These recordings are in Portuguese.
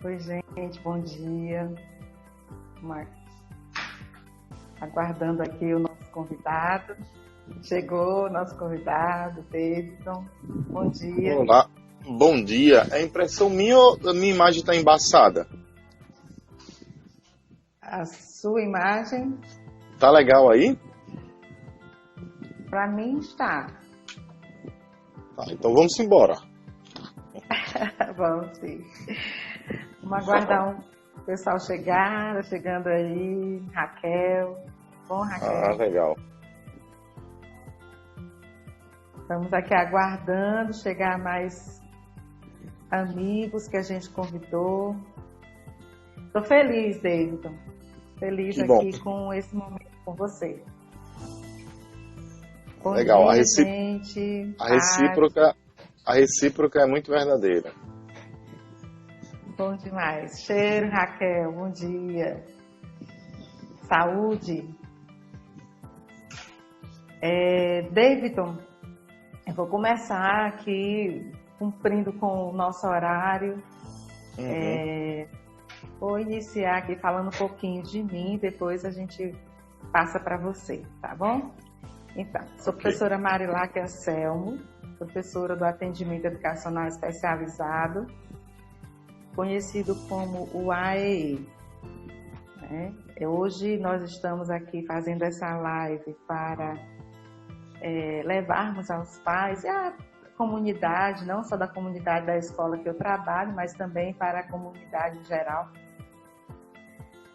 Oi, gente, bom dia. Marcos, aguardando aqui o nosso convidado. Chegou o nosso convidado, Davidson. Bom dia. Olá, bom dia. É impressão minha ou a minha imagem está embaçada? A sua imagem, Tá legal aí? para mim, está. Tá, então vamos embora. Vamos sim. Vamos aguardar o pessoal chegar, chegando aí. Raquel. Bom, Raquel. Legal. Estamos aqui aguardando chegar mais amigos que a gente convidou. Estou feliz, Davidson. Feliz Que bom. aqui com esse momento com você. Bom Legal. dia, gente. A recíproca é muito verdadeira. Bom demais. Cheiro, Raquel. Bom dia. Saúde. Davidson, eu vou começar aqui cumprindo com o nosso horário. Vou iniciar aqui falando um pouquinho de mim, depois a gente passa para você, tá bom? Então, sou professora Marilac Anselmo, professora do Atendimento Educacional Especializado, conhecido como o AEE. Né? Hoje nós estamos aqui fazendo essa live para levarmos aos pais e à comunidade, não só da comunidade da escola que eu trabalho, mas também para a comunidade em geral.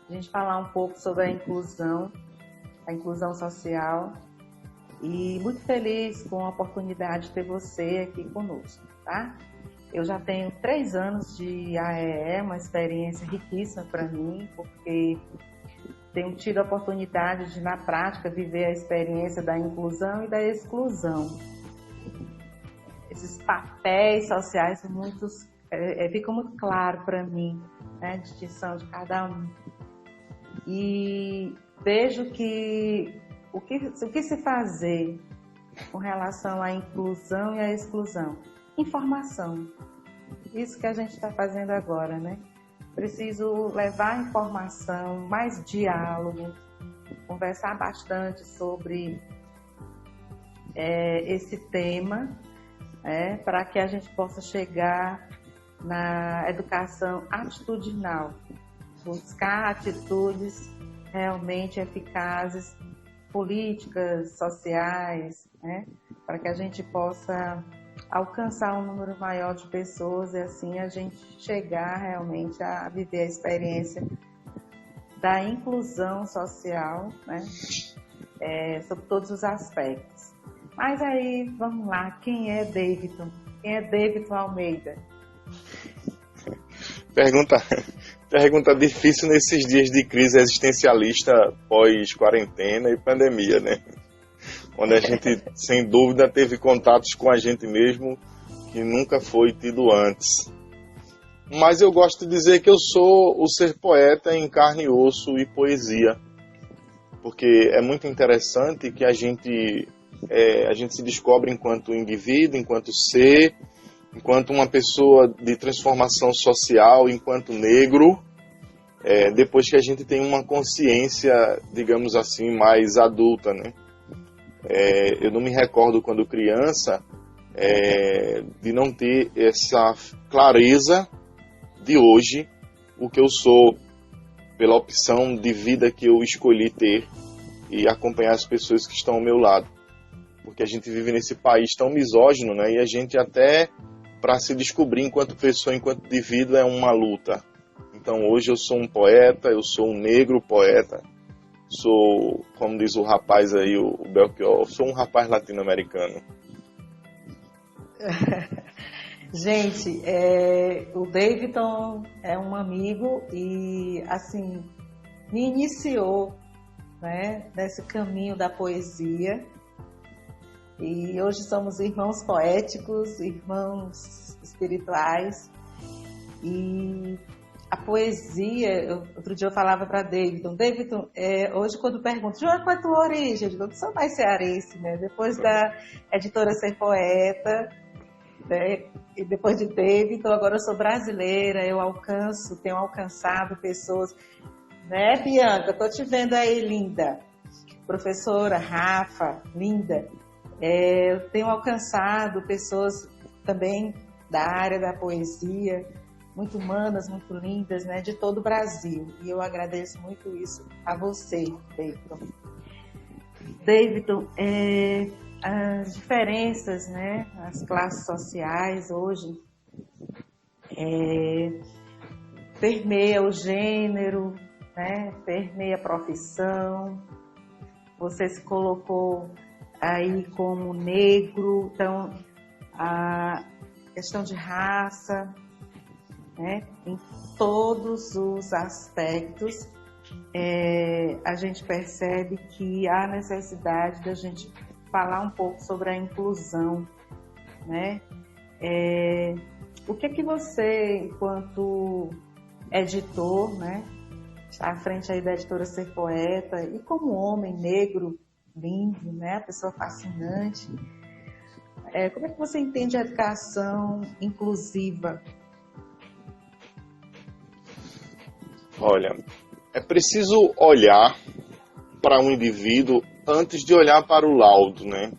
A gente falar um pouco sobre a inclusão social. E muito feliz com a oportunidade de ter você aqui conosco, tá? Eu já tenho 3 anos de AEE, uma experiência riquíssima para mim, porque tenho tido a oportunidade de, na prática, viver a experiência da inclusão e da exclusão. Esses papéis sociais ficam muito claros para mim, né? A distinção de cada um. E vejo que o que se fazer com relação à inclusão e à exclusão? Informação. Isso que a gente está fazendo agora, né? Preciso levar informação, mais diálogo, conversar bastante sobre esse tema, para que a gente possa chegar na educação atitudinal, buscar atitudes realmente eficazes, políticas sociais, né, para que a gente possa alcançar um número maior de pessoas e assim a gente chegar realmente a viver a experiência da inclusão social, né, sobre todos os aspectos. Mas aí, vamos lá, quem é Davidson? Quem é Davidson Almeida? Pergunta difícil nesses dias de crise existencialista pós-quarentena e pandemia, né? Onde a gente, sem dúvida, teve contatos com a gente mesmo que nunca foi tido antes. Mas eu gosto de dizer que eu sou o ser poeta em carne e osso e poesia. Porque é muito interessante que a gente se descobre enquanto indivíduo, enquanto ser, enquanto uma pessoa de transformação social, enquanto negro, depois que a gente tem uma consciência, digamos assim, mais adulta, né? Eu não me recordo quando criança de não ter essa clareza de hoje, o que eu sou, pela opção de vida que eu escolhi ter e acompanhar as pessoas que estão ao meu lado. Porque a gente vive nesse país tão misógino, né? E a gente até, para se descobrir enquanto pessoa, enquanto indivíduo, é uma luta. Então hoje eu sou um poeta, eu sou um negro poeta, sou, como diz o rapaz aí, o Belchior, sou um rapaz latino-americano. Gente, o Davidson é um amigo e, assim, me iniciou, né, nesse caminho da poesia. E hoje somos irmãos poéticos, irmãos espirituais. E a poesia, outro dia eu falava para Davidson, hoje quando pergunto, João, qual é a tua origem? Eu digo, eu sou mais cearense, né? Depois da editora Ser Poeta, né? E depois de David, agora eu sou brasileira, eu tenho alcançado pessoas, né, Bianca? Estou te vendo aí, linda. Professora Rafa, linda. Eu tenho alcançado pessoas também da área da poesia, muito humanas, muito lindas, né, de todo o Brasil. E eu agradeço muito isso a você, Davidson. Davidson, as diferenças, né, as classes sociais hoje permeia o gênero, né, permeia a profissão. Você se colocou aí como negro, então a questão de raça, né, em todos os aspectos, a gente percebe que há necessidade da gente falar um pouco sobre a inclusão, né? O que é que você, enquanto editor, né, está à frente aí da editora Ser Poeta, e como homem negro, lindo, né, pessoa fascinante, como é que você entende a educação inclusiva? Olha, é preciso olhar para um indivíduo antes de olhar para o laudo, né,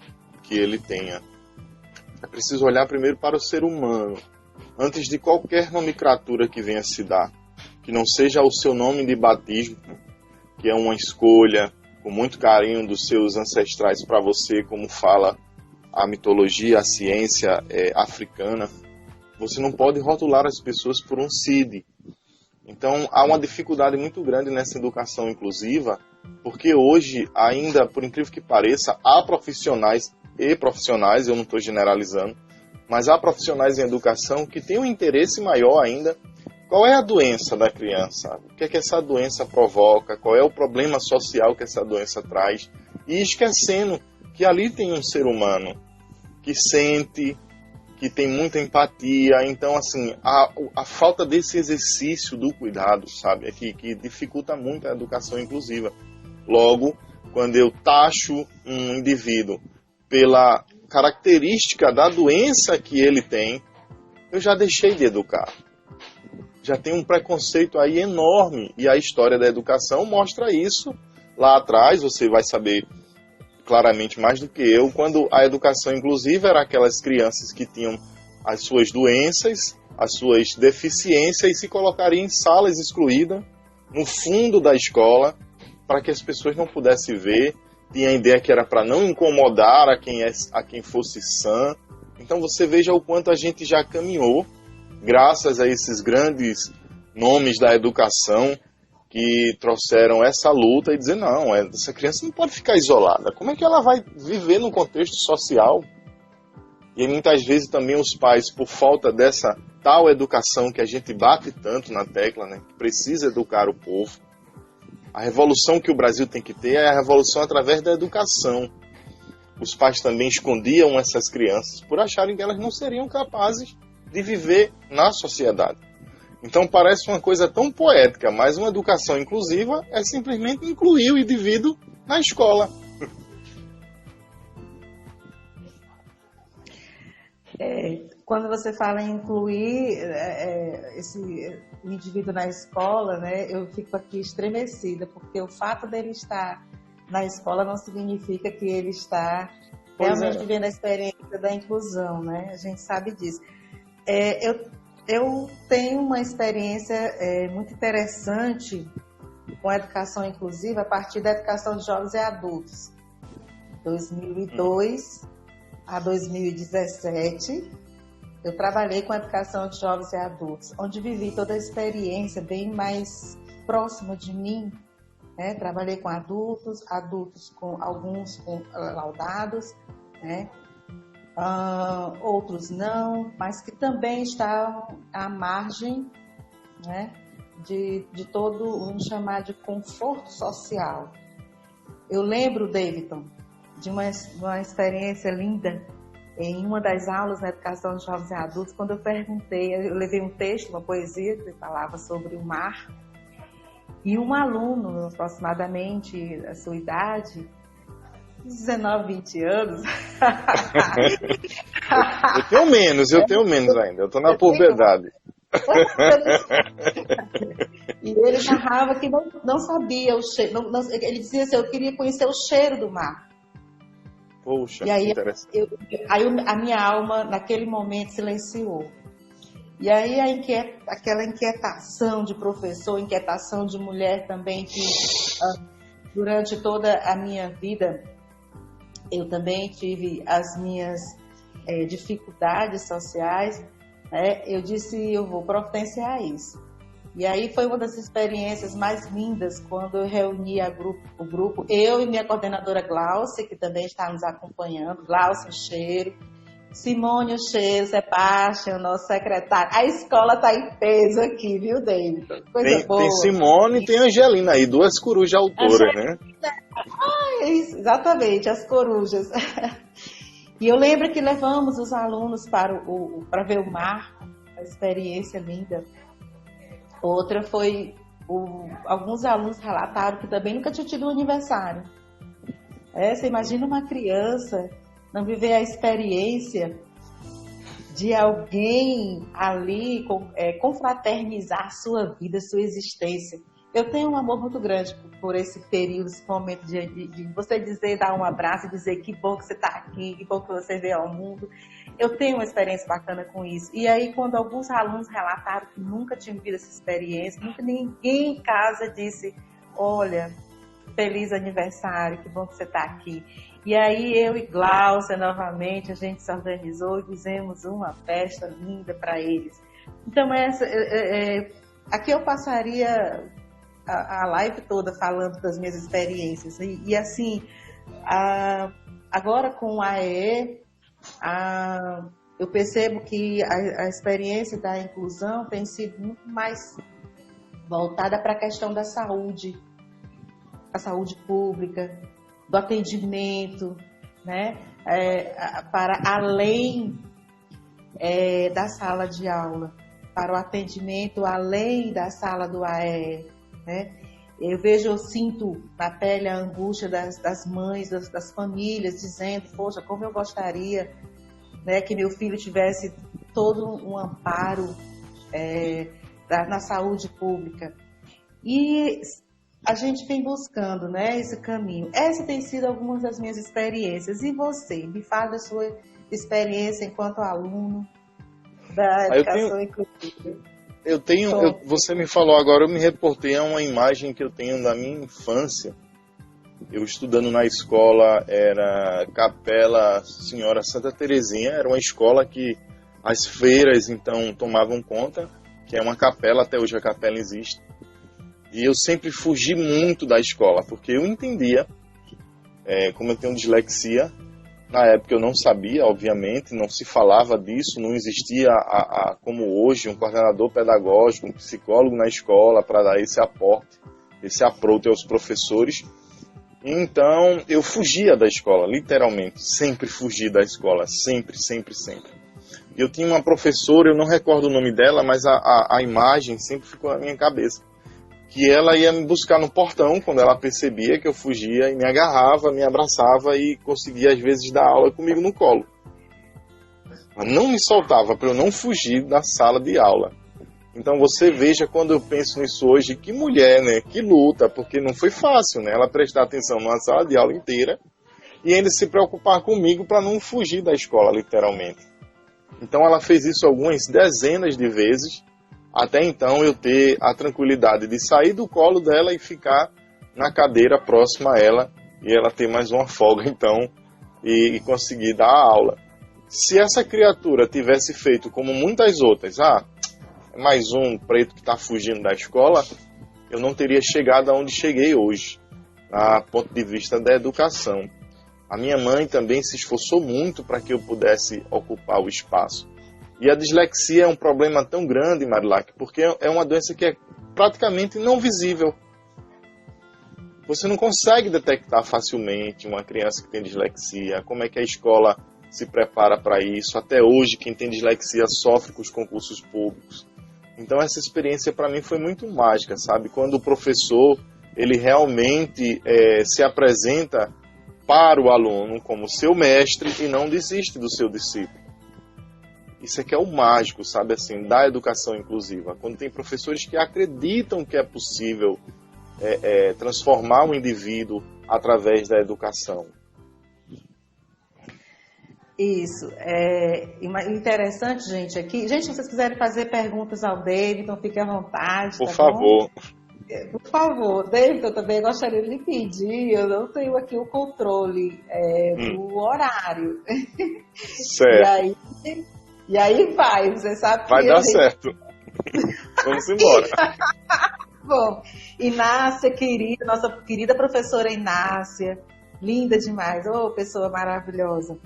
que ele tenha. É preciso olhar primeiro para o ser humano, antes de qualquer nomenclatura que venha se dar, que não seja o seu nome de batismo, que é uma escolha com muito carinho dos seus ancestrais para você, como fala a mitologia, a ciência africana. Você não pode rotular as pessoas por um CID. Então, há uma dificuldade muito grande nessa educação inclusiva, porque hoje, ainda, por incrível que pareça, há profissionais, eu não estou generalizando, mas há profissionais em educação que têm um interesse maior ainda. Qual é a doença da criança? O que é que essa doença provoca? Qual é o problema social que essa doença traz? E esquecendo que ali tem um ser humano que sente, que tem muita empatia. Então, assim, a falta desse exercício do cuidado, sabe, é que dificulta muito a educação inclusiva. Logo, quando eu taxo um indivíduo pela característica da doença que ele tem, eu já deixei de educar. Já tem um preconceito aí enorme, e a história da educação mostra isso. Lá atrás, você vai saber claramente mais do que eu, quando a educação inclusiva era aquelas crianças que tinham as suas doenças, as suas deficiências, e se colocariam em salas excluídas, no fundo da escola, para que as pessoas não pudessem ver. Tinha a ideia que era para não incomodar a quem fosse sã. Então você veja o quanto a gente já caminhou, graças a esses grandes nomes da educação, que trouxeram essa luta e dizer, não, essa criança não pode ficar isolada. Como é que ela vai viver no contexto social? E muitas vezes também os pais, por falta dessa tal educação que a gente bate tanto na tecla, né, que precisa educar o povo. A revolução que o Brasil tem que ter é a revolução através da educação. Os pais também escondiam essas crianças por acharem que elas não seriam capazes de viver na sociedade. Então parece uma coisa tão poética, mas uma educação inclusiva é simplesmente incluir o indivíduo na escola. Quando você fala em incluir esse indivíduo na escola, né, eu fico aqui estremecida, porque o fato dele estar na escola não significa que ele está realmente vivendo a experiência da inclusão, né? A gente sabe disso. Eu tenho uma experiência muito interessante com a educação inclusiva a partir da educação de jovens e adultos. 2002 a 2017, eu trabalhei com a educação de jovens e adultos, onde vivi toda a experiência bem mais próxima de mim, né? Trabalhei com adultos com alguns com laudados, né? Outros não, mas que também estavam à margem, né, de todo, vamos chamar de conforto social. Eu lembro, Davidson, de uma experiência linda em uma das aulas na educação de jovens e adultos, quando eu perguntei, eu levei um texto, uma poesia que falava sobre o mar, e um aluno, aproximadamente a sua idade, 19, 20 anos, Eu tenho menos ainda. Eu tô na puberdade. E ele narrava que não sabia o cheiro. Ele dizia assim, eu queria conhecer o cheiro do mar. Poxa, e aí, interessante. a minha alma, naquele momento, silenciou. E aí aquela inquietação de professor, inquietação de mulher também, que durante toda a minha vida, eu também tive as minhas dificuldades sociais, né? Eu disse, eu vou providenciar isso. E aí foi uma das experiências mais lindas, quando eu reuni o grupo, eu e minha coordenadora Glaucia, que também está nos acompanhando, Glaucia Cheiro, Simone Cheiro, Sebastião, nosso secretário. A escola está em peso aqui, viu, David? Coisa boa. Tem Simone e tem Angelina aí, duas corujas autoras, né? Exatamente, as corujas. E eu lembro que levamos os alunos para ver o mar, uma experiência linda. Outra foi, alguns alunos relataram que também nunca tinham tido um aniversário. Você imagina uma criança não viver a experiência de alguém ali confraternizar sua vida, sua existência. Eu tenho um amor muito grande por esse período, esse momento de você dar um abraço e dizer que bom que você está aqui, que bom que você veio ao mundo. Eu tenho uma experiência bacana com isso. E aí, quando alguns alunos relataram que nunca tinham vivido essa experiência, nunca ninguém em casa disse, olha, feliz aniversário, que bom que você está aqui. E aí, eu e Glaucia, novamente, a gente se organizou e fizemos uma festa linda para eles. Então, aqui eu passaria a live toda falando das minhas experiências. E assim, agora com a AEE, eu percebo que a experiência da inclusão tem sido muito mais voltada para a questão da saúde pública, do atendimento, né? Para além da sala de aula, para o atendimento além da sala do AE, né? Eu sinto na pele a angústia das mães, das famílias, dizendo, poxa, como eu gostaria, né, que meu filho tivesse todo um amparo na saúde pública. E a gente vem buscando, né, esse caminho. Essa tem sido algumas das minhas experiências. E você? Me fala da sua experiência enquanto aluno da educação inclusiva. Você me falou agora, eu me reportei a uma imagem que eu tenho da minha infância. Eu estudando na escola, era Capela Senhora Santa Terezinha, era uma escola que as freiras então tomavam conta, que é uma capela, até hoje a capela existe. E eu sempre fugi muito da escola, porque eu entendia, como eu tenho dislexia, na época eu não sabia, obviamente, não se falava disso, não existia como hoje um coordenador pedagógico, um psicólogo na escola para dar esse aporte, esse approach aos professores. Então eu fugia da escola, literalmente, sempre fugi da escola, sempre. Eu tinha uma professora, eu não recordo o nome dela, mas a imagem sempre ficou na minha cabeça, que ela ia me buscar no portão quando ela percebia que eu fugia e me agarrava, me abraçava e conseguia às vezes dar aula comigo no colo. Ela não me soltava para eu não fugir da sala de aula. Então você veja, quando eu penso nisso hoje, que mulher, né, que luta, porque não foi fácil, né, ela prestar atenção numa sala de aula inteira e ainda se preocupar comigo para não fugir da escola, literalmente. Então ela fez isso algumas dezenas de vezes, até então eu ter a tranquilidade de sair do colo dela e ficar na cadeira próxima a ela, e ela ter mais uma folga então, e conseguir dar a aula. Se essa criatura tivesse feito como muitas outras, é mais um preto que está fugindo da escola, eu não teria chegado aonde cheguei hoje, a ponto de vista da educação. A minha mãe também se esforçou muito para que eu pudesse ocupar o espaço. E a dislexia é um problema tão grande, Marilac, porque é uma doença que é praticamente não visível. Você não consegue detectar facilmente uma criança que tem dislexia, como é que a escola se prepara para isso. Até hoje, quem tem dislexia sofre com os concursos públicos. Então, essa experiência para mim foi muito mágica, sabe? Quando o professor, ele realmente se apresenta para o aluno como seu mestre e não desiste do seu discípulo. Isso é que é o mágico, sabe, assim, da educação inclusiva. Quando tem professores que acreditam que é possível transformar o indivíduo através da educação. Isso. Interessante, gente, aqui. Gente, se vocês quiserem fazer perguntas ao David, então fiquem à vontade. Por favor. Por favor, David, eu também gostaria de lhe pedir, eu não tenho aqui o controle do horário. Certo. E aí vai, você sabe que... Vai dar certo. Vamos embora. Bom, Inácia, querida, nossa querida professora Inácia, linda demais, pessoa maravilhosa.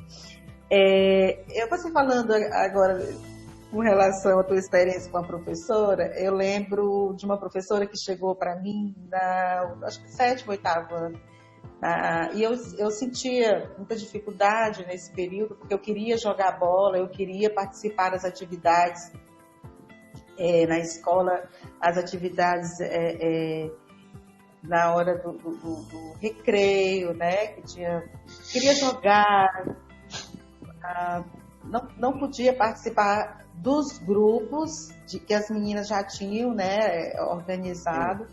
Eu você falando agora com relação à tua experiência com a professora, eu lembro de uma professora que chegou para mim acho que 7º, 8º ano. E eu sentia muita dificuldade nesse período, porque eu queria jogar bola, eu queria participar das atividades na escola, as atividades na hora do recreio, né? Queria jogar, não podia participar dos grupos que as meninas já tinham, né, organizado,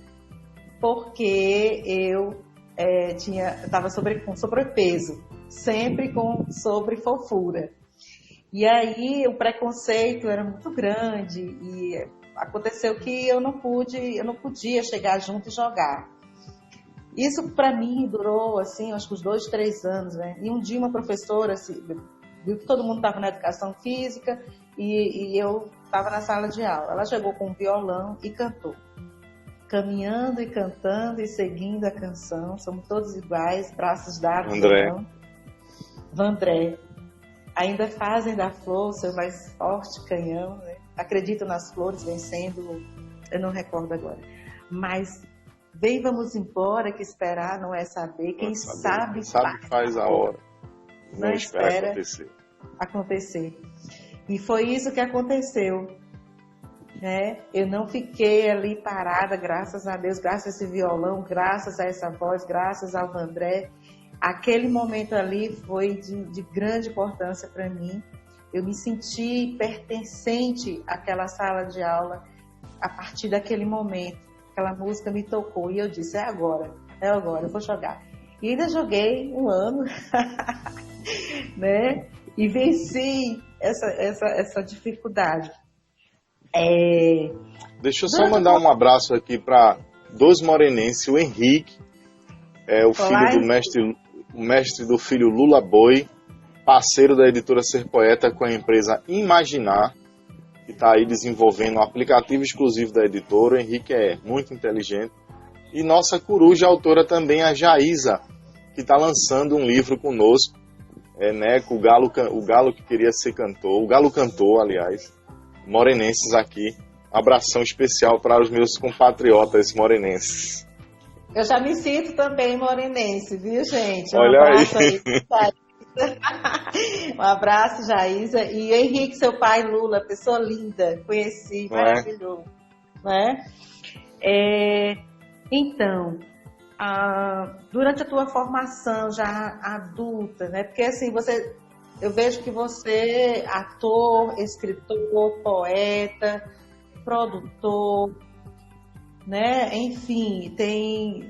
porque eu estava com sobrepeso, sempre com sobrefofura. E aí o preconceito era muito grande e aconteceu que eu não podia chegar junto e jogar. Isso para mim durou, assim, acho que uns 2, 3 anos, né? E um dia uma professora viu que todo mundo estava na educação física e eu estava na sala de aula. Ela chegou com um violão e cantou. Caminhando e cantando e seguindo a canção, somos todos iguais, braços dados. Vandré. Ainda fazem da flor seu mais forte canhão, né? Acredito nas flores vencendo, eu não recordo agora. Mas vem, vamos embora, que esperar não é saber. Quem sabe faz a hora. Não espera acontecer. E foi isso que aconteceu. Né? Eu não fiquei ali parada, graças a Deus, graças a esse violão, graças a essa voz, graças ao Vandré. Aquele momento ali foi de grande importância para mim. Eu me senti pertencente àquela sala de aula a partir daquele momento. Aquela música me tocou e eu disse, é agora, eu vou jogar. E ainda joguei 1 ano, né? E venci essa dificuldade. Deixa eu só mandar um abraço aqui para 2 morenenses, o Henrique, o filho do mestre do filho Lula Boi, parceiro da editora Ser Poeta com a empresa Imaginar, que está aí desenvolvendo um aplicativo exclusivo da editora. O Henrique é muito inteligente. E nossa coruja autora também, a Jaísa, que está lançando um livro conosco, né, com o Galo que queria ser cantor, o Galo cantor, aliás, morenenses aqui. Abração especial para os meus compatriotas morenenses. Eu já me sinto também morenense, viu, gente? Olha aí. Um abraço, Jaísa. E Henrique, seu pai, Lula, pessoa linda, conheci, maravilhoso. Né? Então, durante a tua formação já adulta, né? Porque assim, eu vejo que você é ator, escritor, poeta, produtor, né? Enfim, tem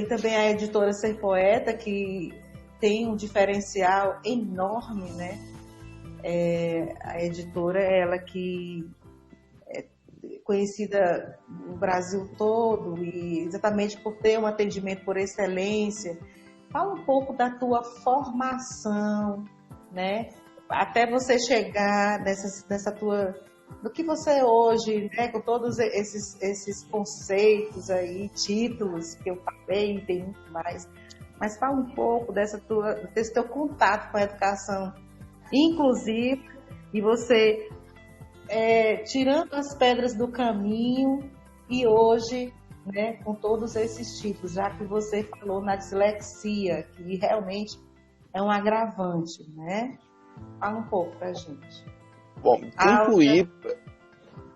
também a editora Ser Poeta, que tem um diferencial enorme, né? A editora é ela que é conhecida no Brasil todo, e exatamente por ter um atendimento por excelência. Fala um pouco da tua formação, né? Até você chegar nessa tua... do que você é hoje, né? Com todos esses conceitos aí, títulos que eu falei, e tem muito mais. Mas fala um pouco desse teu contato com a educação inclusiva, e você tirando as pedras do caminho, e hoje, né, com todos esses títulos, já que você falou na dislexia, que realmente é um agravante, né? Fala um pouco pra gente. Bom,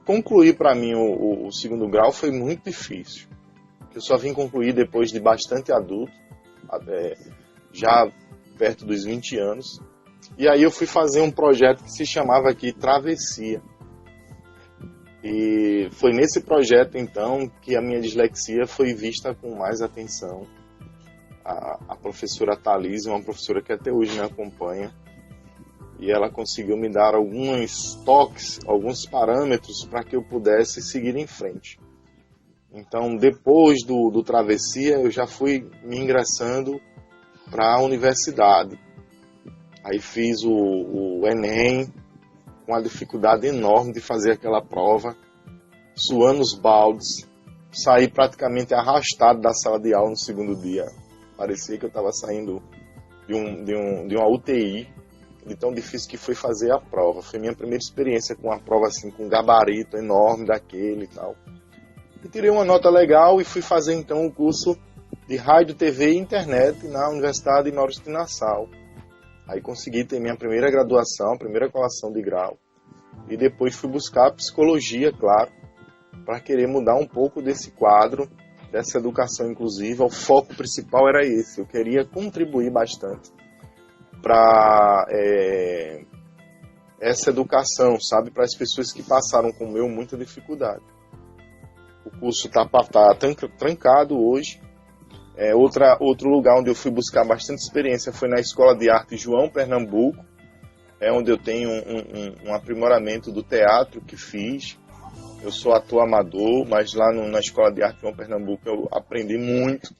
concluir para mim o 2º grau foi muito difícil. Eu só vim concluir depois de bastante adulto, já perto dos 20 anos. E aí eu fui fazer um projeto que se chamava aqui Travessia. E foi nesse projeto, então, que a minha dislexia foi vista com mais atenção. A professora Thalys, uma professora que até hoje me acompanha, e ela conseguiu me dar alguns toques, alguns parâmetros para que eu pudesse seguir em frente. Então, depois do Travessia, eu já fui me ingressando para a universidade. Aí fiz o Enem, com a dificuldade enorme de fazer aquela prova, suando os baldes, saí praticamente arrastado da sala de aula no segundo dia. Parecia que eu estava saindo de uma UTI, de tão difícil que foi fazer a prova. Foi minha primeira experiência com uma prova assim, com um gabarito enorme daquele e tal. E tirei uma nota legal e fui fazer então o curso de rádio, TV e internet na Universidade de Maurício de Nassau. Aí consegui ter minha primeira graduação, primeira colação de grau. E depois fui buscar psicologia, claro, para querer mudar um pouco desse quadro, dessa educação inclusiva. O foco principal era esse. Eu queria contribuir bastante para essa educação, sabe? Para as pessoas que passaram como eu muita dificuldade. O curso está trancado hoje. Outro lugar onde eu fui buscar bastante experiência foi na Escola de Arte João Pernambuco, onde eu tenho um aprimoramento do teatro que fiz. Eu sou ator amador, mas lá na Escola de Arte João Pernambuco eu aprendi muito.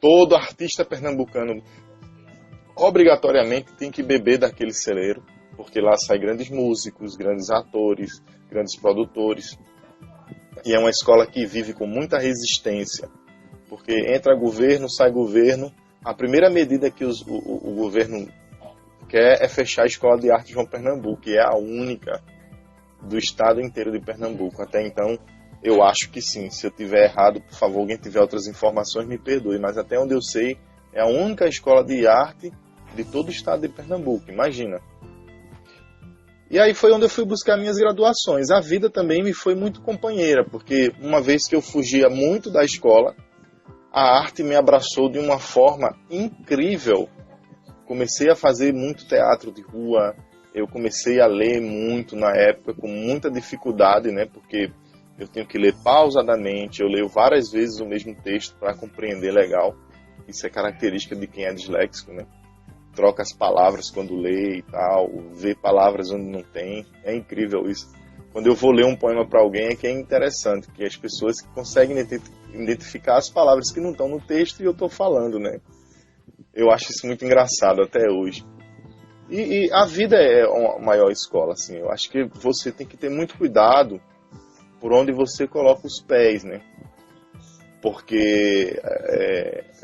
Todo artista pernambucano obrigatoriamente tem que beber daquele celeiro, porque lá saem grandes músicos, grandes atores, grandes produtores. E é uma escola que vive com muita resistência, porque entra governo, sai governo. A primeira medida que o governo quer é fechar a Escola de Arte João Pernambuco, que é a única do estado inteiro de Pernambuco. Até então, eu acho que sim. Se eu tiver errado, por favor, alguém tiver outras informações, me perdoe. Mas até onde eu sei, é a única escola de arte de todo o estado de Pernambuco. Imagina. E aí foi onde eu fui buscar minhas graduações. A vida também me foi muito companheira, porque uma vez que eu fugia muito da escola, a arte me abraçou de uma forma incrível. Comecei a fazer muito teatro de rua, eu comecei a ler muito na época, com muita dificuldade, né? Porque eu tenho que ler pausadamente, eu leio várias vezes o mesmo texto para compreender legal. Isso é característica de quem é disléxico, né? Troca as palavras quando lê e tal, vê palavras onde não tem. É incrível isso. Quando eu vou ler um poema para alguém é que é interessante, que as pessoas conseguem identificar as palavras que não estão no texto e eu estou falando, né? Eu acho isso muito engraçado até hoje. E a vida é uma maior escola, assim. Eu acho que você tem que ter muito cuidado por onde você coloca os pés, né? Porque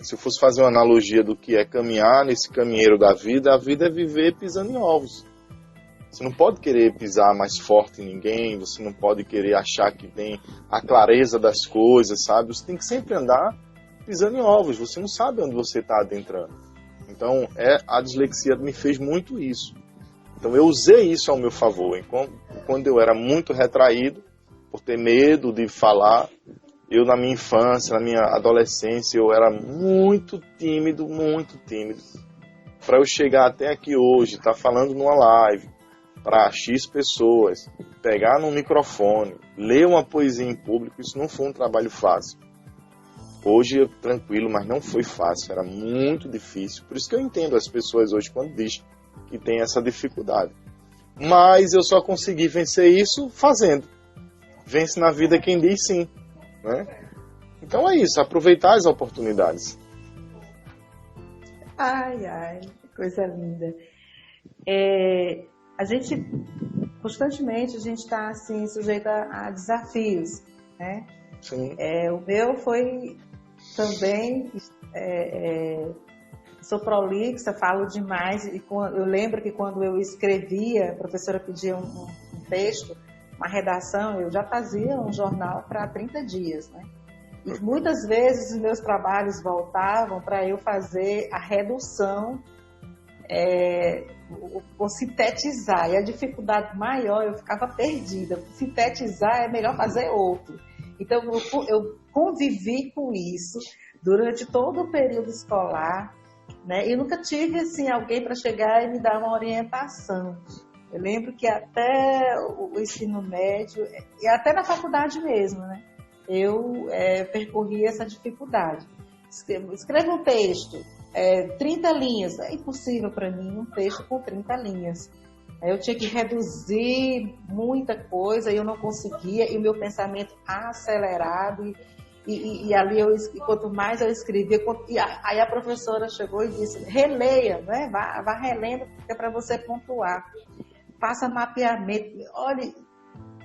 se eu fosse fazer uma analogia do que é caminhar nesse caminheiro da vida, a vida é viver pisando em ovos. Você não pode querer pisar mais forte em ninguém, você não pode querer achar que tem a clareza das coisas, sabe? Você tem que sempre andar pisando em ovos, você não sabe onde você está adentrando. Então, a dislexia me fez muito isso. Então, eu usei isso ao meu favor. Quando eu era muito retraído, por ter medo de falar, eu na minha infância, na minha adolescência, eu era muito tímido. Para eu chegar até aqui hoje, estar falando numa live, para X pessoas, pegar num microfone, ler uma poesia em público, isso não foi um trabalho fácil. Hoje, tranquilo, mas não foi fácil, era muito difícil. Por isso que eu entendo as pessoas hoje quando dizem que tem essa dificuldade. Mas eu só consegui vencer isso fazendo. Vence na vida quem diz sim, né? Então é isso, aproveitar as oportunidades. Ai, que coisa linda. A gente, constantemente, a gente está assim, sujeito a desafios, né? Sim. O meu foi também, sou prolixa, falo demais, e eu lembro que quando eu escrevia, a professora pedia um texto, uma redação, eu já fazia um jornal para 30 dias, né? E muitas vezes os meus trabalhos voltavam para eu fazer a redução, ou sintetizar, e a dificuldade maior, eu ficava perdida. Sintetizar é melhor fazer outro. Então, eu convivi com isso durante todo o período escolar, né? Eu nunca tive assim, alguém para chegar e me dar uma orientação. Eu lembro que até o ensino médio, e até na faculdade mesmo, né? Eu percorri essa dificuldade. Escreva um texto, 30 linhas. É impossível para mim um texto com 30 linhas. Eu tinha que reduzir muita coisa e eu não conseguia, e o meu pensamento acelerado, e ali quanto mais eu escrevia, aí a professora chegou e disse, releia, né? Vá relendo, que é para você pontuar, faça mapeamento, olha,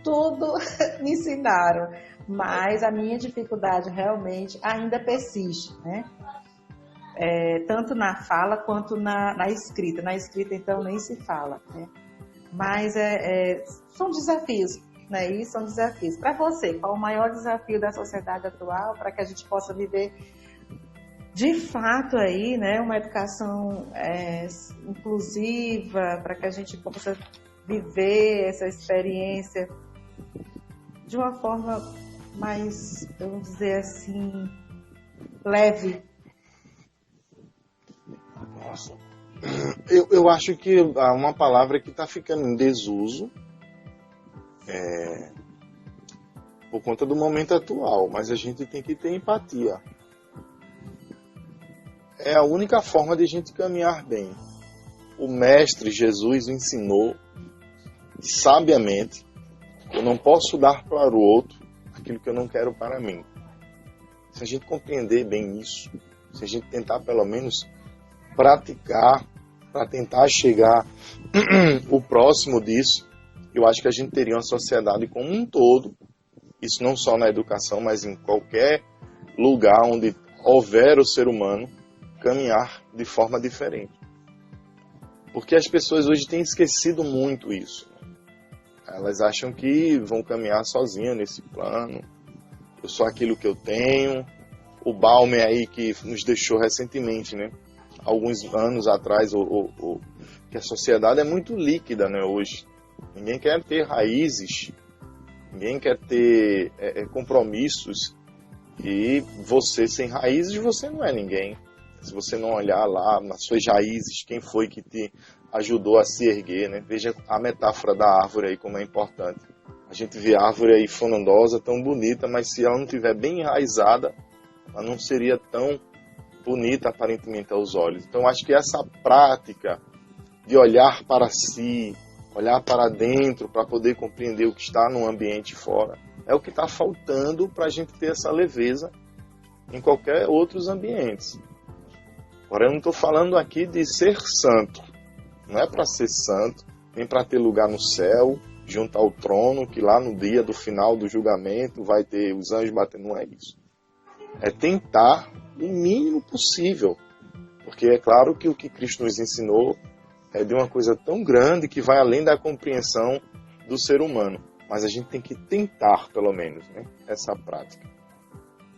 tudo me ensinaram, mas a minha dificuldade realmente ainda persiste, né? Tanto na fala quanto na escrita. Na escrita, então, nem se fala, né? Mas são desafios, né? Isso são desafios. Para você, qual o maior desafio da sociedade atual para que a gente possa viver de fato aí, né, uma educação inclusiva, para que a gente possa viver essa experiência de uma forma mais, vamos dizer assim, leve? Nossa. Eu acho que há uma palavra que está ficando em desuso por conta do momento atual, mas a gente tem que ter empatia. É a única forma de a gente caminhar bem. O Mestre Jesus ensinou sabiamente: eu não posso dar para o outro aquilo que eu não quero para mim. Se a gente compreender bem isso, se a gente tentar pelo menos praticar para tentar chegar o próximo disso, eu acho que a gente teria uma sociedade como um todo, isso não só na educação, mas em qualquer lugar onde houver o ser humano, caminhar de forma diferente. Porque as pessoas hoje têm esquecido muito isso. Elas acham que vão caminhar sozinhas nesse plano. Eu sou aquilo que eu tenho. O Balmer aí que nos deixou recentemente, né? Alguns anos atrás, que a sociedade é muito líquida, né, hoje. Ninguém quer ter raízes, ninguém quer ter compromissos. E você sem raízes, você não é ninguém. Se você não olhar lá nas suas raízes, quem foi que te ajudou a se erguer, né? Veja a metáfora da árvore aí, como é importante. A gente vê a árvore aí frondosa, tão bonita, mas se ela não estiver bem enraizada, ela não seria tão bonita aparentemente aos olhos. Então acho que essa prática de olhar para si, olhar para dentro, para poder compreender o que está no ambiente fora, é o que está faltando para a gente ter essa leveza em qualquer outros ambientes. Agora eu não estou falando aqui de ser santo. Não é para ser santo, nem para ter lugar no céu, junto ao trono, que lá no dia do final do julgamento vai ter os anjos batendo. Não é isso. É tentar o mínimo possível. Porque é claro que o que Cristo nos ensinou é de uma coisa tão grande que vai além da compreensão do ser humano. Mas a gente tem que tentar, pelo menos, né, essa prática.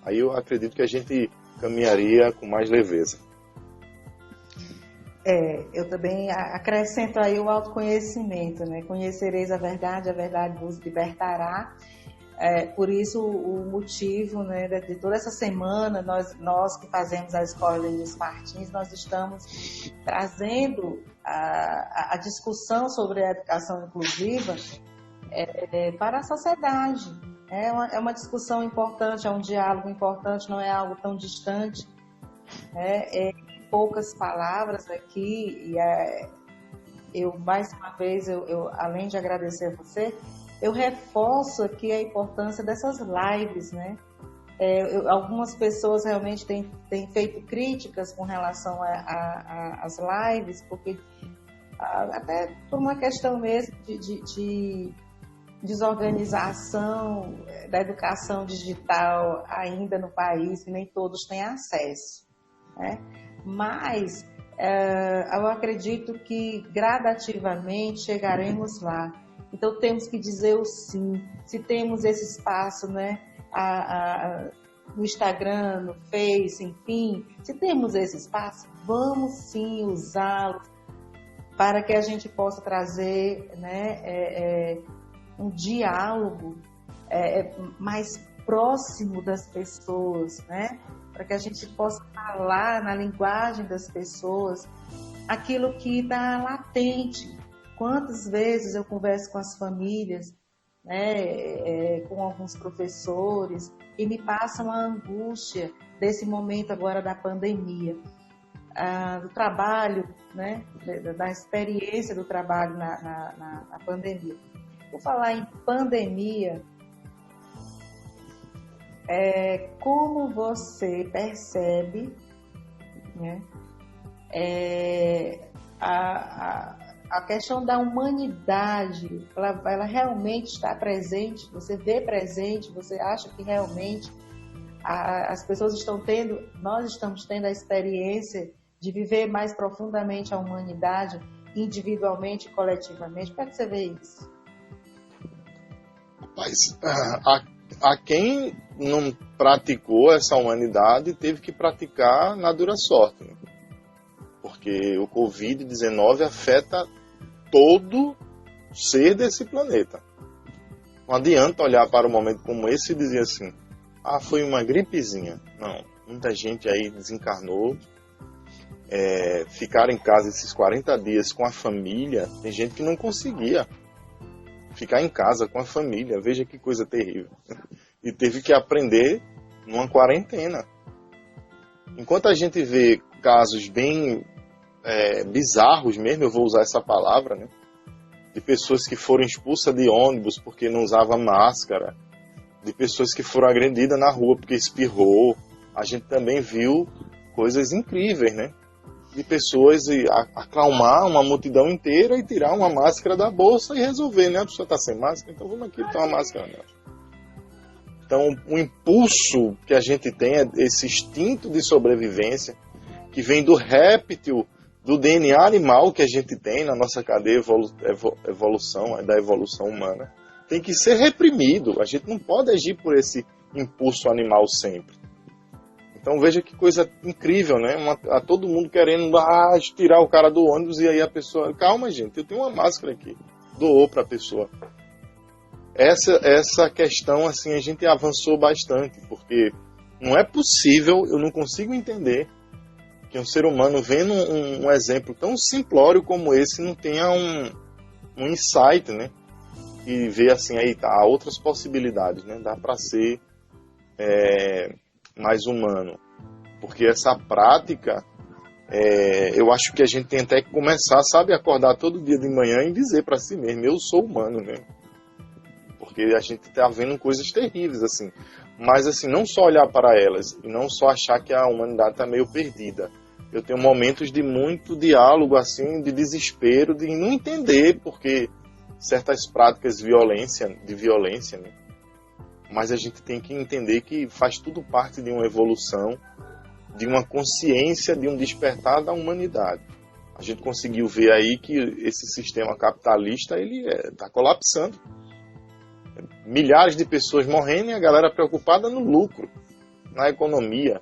Aí eu acredito que a gente caminharia com mais leveza. Eu também acrescento aí o autoconhecimento, né? Conhecereis a verdade vos libertará. Por isso o motivo, né, de toda essa semana, nós que fazemos a Escola Lenils Martins, nós estamos trazendo a discussão sobre a educação inclusiva para a sociedade. É uma discussão importante, é um diálogo importante, não é algo tão distante. Poucas palavras aqui, e eu mais uma vez, eu além de agradecer a você, eu reforço aqui a importância dessas lives, né? Algumas pessoas realmente têm feito críticas com relação às lives, porque até por uma questão mesmo de desorganização da educação digital ainda no país, que nem todos têm acesso, né? Mas eu acredito que gradativamente chegaremos lá. Então temos que dizer o sim. Se temos esse espaço, né, no Instagram, no Face, enfim, se temos esse espaço, vamos sim usá-lo para que a gente possa trazer, né, um diálogo mais próximo das pessoas, né? para que a gente possa falar na linguagem das pessoas aquilo que está latente. Quantas vezes eu converso com as famílias, né, com alguns professores, e me passam a angústia desse momento agora da pandemia, do trabalho, né, da experiência do trabalho na pandemia. Por falar em pandemia, como você percebe, né, a questão da humanidade, ela realmente está presente? Você vê presente? Você acha que realmente as pessoas estão tendo, nós estamos tendo a experiência de viver mais profundamente a humanidade, individualmente e coletivamente? Como é que você vê isso? Mas a quem não praticou essa humanidade teve que praticar na dura sorte, né? Porque o Covid-19 afeta todo ser desse planeta. Não adianta olhar para um momento como esse e dizer assim, foi uma gripezinha. Não, muita gente aí desencarnou, ficar em casa esses 40 dias com a família, tem gente que não conseguia ficar em casa com a família, veja que coisa terrível. E teve que aprender numa quarentena. Enquanto a gente vê casos bem bizarros mesmo, eu vou usar essa palavra, né? De pessoas que foram expulsas de ônibus porque não usavam máscara, de pessoas que foram agredidas na rua porque espirrou. A gente também viu coisas incríveis, né? De pessoas acalmar uma multidão inteira e tirar uma máscara da bolsa e resolver, né? A pessoa está sem máscara, então vamos aqui botar uma máscara nela. Então, o impulso que a gente tem é esse instinto de sobrevivência que vem do réptil, do DNA animal que a gente tem na nossa cadeia da evolução humana, tem que ser reprimido. A gente não pode agir por esse impulso animal sempre. Então veja que coisa incrível, né? Todo mundo querendo tirar o cara do ônibus e aí a pessoa... Calma, gente, eu tenho uma máscara aqui. Doou para a pessoa. Essa questão, assim, a gente avançou bastante, porque não é possível, eu não consigo entender que um ser humano vendo um exemplo tão simplório como esse não tenha um insight, né? E ver assim, aí tá, há outras possibilidades, né? Dá para ser mais humano. Porque essa prática, eu acho que a gente tem até que começar, sabe, acordar todo dia de manhã e dizer para si mesmo, eu sou humano, né? Porque a gente tá vendo coisas terríveis, assim. Mas, assim, não só olhar para elas e não só achar que a humanidade está meio perdida. Eu tenho momentos de muito diálogo, assim, de desespero, de não entender porque certas práticas de violência, né? Mas a gente tem que entender que faz tudo parte de uma evolução, de uma consciência, de um despertar da humanidade. A gente conseguiu ver aí que esse sistema capitalista, ele está colapsando. Milhares de pessoas morrendo e a galera preocupada no lucro, na economia.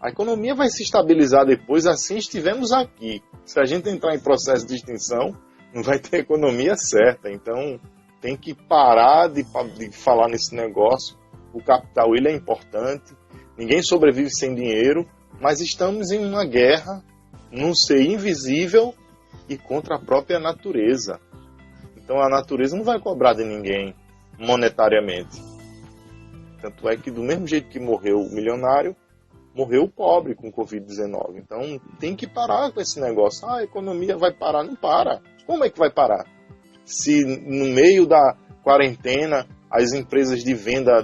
A economia vai se estabilizar depois, assim estivemos aqui. Se a gente entrar em processo de extinção, não vai ter economia certa. Então, tem que parar de falar nesse negócio. O capital, ele é importante. Ninguém sobrevive sem dinheiro, mas estamos em uma guerra, num ser invisível e contra a própria natureza. Então, a natureza não vai cobrar de ninguém monetariamente. Tanto é que do mesmo jeito que morreu o milionário, morreu o pobre com Covid-19. Então tem que parar com esse negócio. A economia vai parar. Não para. Como é que vai parar? Se no meio da quarentena as empresas de venda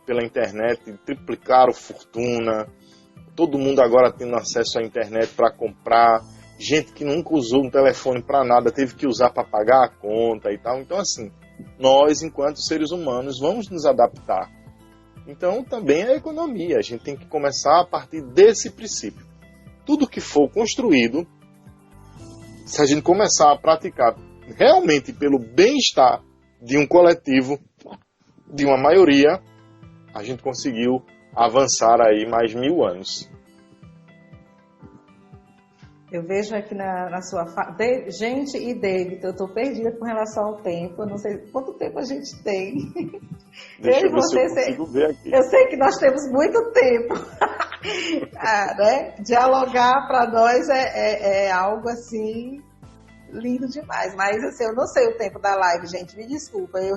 pela internet triplicaram fortuna, todo mundo agora tendo acesso à internet para comprar, gente que nunca usou um telefone para nada teve que usar para pagar a conta e tal. Então assim, nós, enquanto seres humanos, vamos nos adaptar. Então, também é a economia. A gente tem que começar a partir desse princípio. Tudo que for construído, se a gente começar a praticar realmente pelo bem-estar de um coletivo, de uma maioria, a gente conseguiu avançar aí mais 1000 anos. Eu vejo aqui na sua fala... Gente, e David, eu estou perdida com relação ao tempo. Eu não sei quanto tempo a gente tem. Deixa eu ver se eu consigo ver aqui. Eu sei que nós temos muito tempo. Né? Dialogar para nós é algo assim lindo demais, mas assim, eu não sei o tempo da live, gente, me desculpa, eu